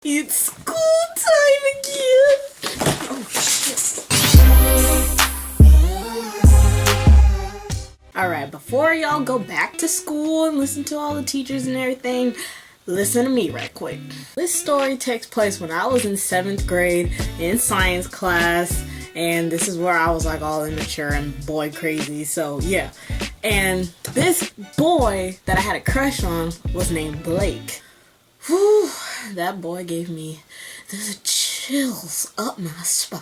It's school time again. Oh shit. Alright, before y'all go back to school and listen to all the teachers and everything, listen to me right quick. This story takes place when I was in 7th grade in science class, and this is where I was like all immature and boy crazy, so yeah. And this boy that I had a crush on was named Blake. Whew, that boy gave me the chills up my spine.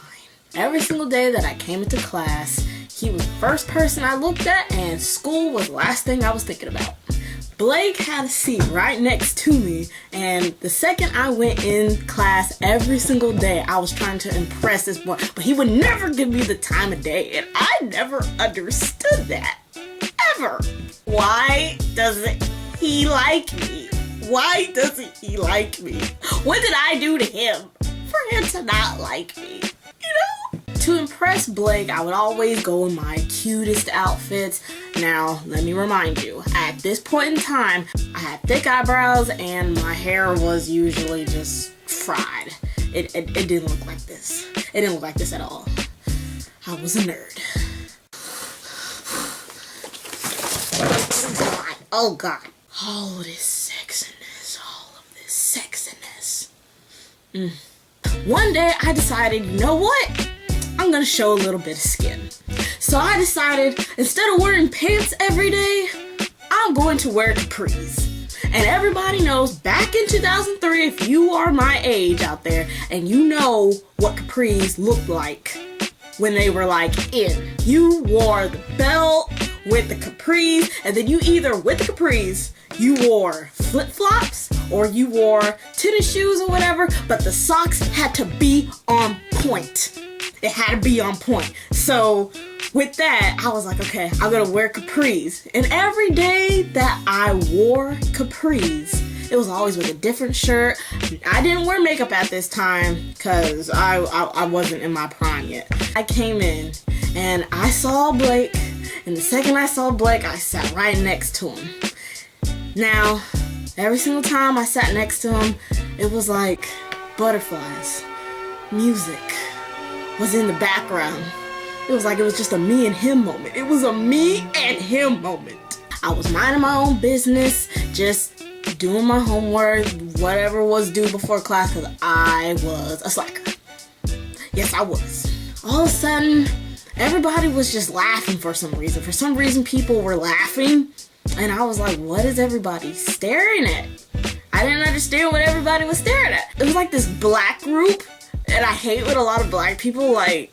Every single day that I came into class, he was the first person I looked at, and school was the last thing I was thinking about. Blake had a seat right next to me, and the second I went in class every single day, I was trying to impress this boy, but he would never give me the time of day, and I never understood that. Ever. Why doesn't he like me? Why doesn't he like me? What did I do to him for him to not like me? You know? To impress Blake, I would always go in my cutest outfits. Now, let me remind you, at this point in time, I had thick eyebrows and my hair was usually just fried. It didn't look like this. It didn't look like this at all. I was a nerd. Oh God. All this sexiness, all of this sexiness. One day I decided, you know what? I'm gonna show a little bit of skin. So I decided, instead of wearing pants every day, I'm going to wear capris. And everybody knows, back in 2003, if you are my age out there, and you know what capris looked like when they were like in. You wore the belt with the capris, and then you either, with the capris, you wore flip-flops or you wore tennis shoes or whatever, but the socks had to be on point. It had to be on point. So with that, I was like, okay, I'm gonna wear capris. And every day that I wore capris, it was always with a different shirt. I didn't wear makeup at this time because I wasn't in my prime yet. I came in and I saw Blake, and the second I saw Blake, I sat right next to him. Now, every single time I sat next to him, it was like butterflies. Music was in the background. It was like it was just a me and him moment. It was a me and him moment. I was minding my own business, just doing my homework, whatever was due before class, because I was a slacker. Yes, I was. All of a sudden, everybody was just laughing for some reason. For some reason, people were laughing. And I was like, what is everybody staring at? I didn't understand what everybody was staring at. It was like this black group. And I hate when a lot of black people like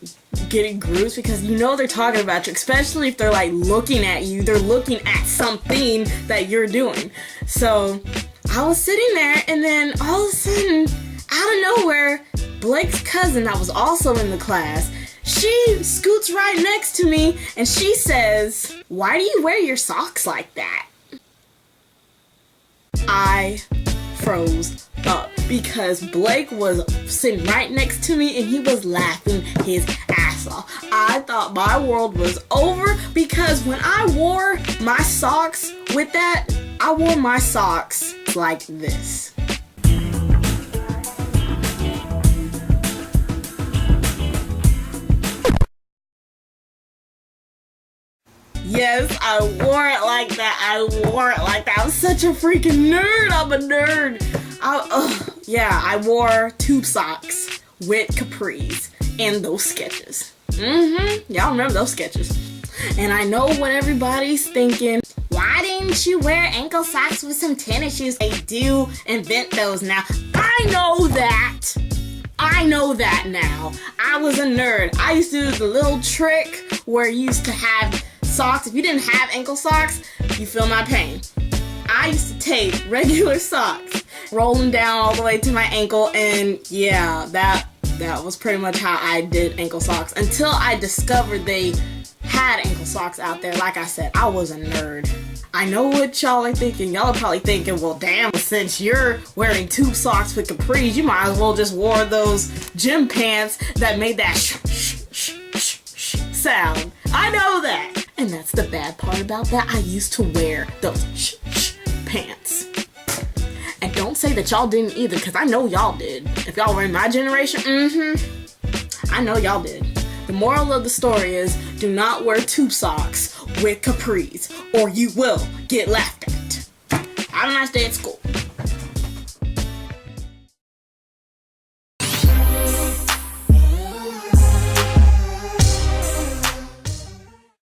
get in groups, because you know they're talking about you, especially if they're like looking at you. They're looking at something that you're doing. So I was sitting there, and then all of a sudden, out of nowhere, Blake's cousin that was also in the class, she scoots right next to me and she says, "Why do you wear your socks like that?" I froze up because Blake was sitting right next to me and he was laughing his ass off. I thought my world was over, because when I wore my socks with that, I wore my socks like this. Yes, I wore it like that. I wore it like that. I'm such a freaking nerd. I'm a nerd. Yeah, I wore tube socks with capris and those sketches. Y'all remember those sketches. And I know what everybody's thinking. Why didn't you wear ankle socks with some tennis shoes? They do invent those now. I know that. I know that now. I was a nerd. I used to do the little trick where you used to have socks. If you didn't have ankle socks, you feel my pain. I used to take regular socks, roll them down all the way to my ankle, and yeah, that was pretty much how I did ankle socks until I discovered they had ankle socks out there. Like I said, I was a nerd. I know what y'all are thinking. Y'all are probably thinking, well, damn, since you're wearing tube socks with capris, you might as well just wear those gym pants that made that sound. I know that. And that's the bad part about that. I used to wear those pants. And don't say that y'all didn't either, because I know y'all did. If y'all were in my generation, I know y'all did. The moral of the story is, do not wear tube socks with capris, or you will get laughed at. Have a nice day at school.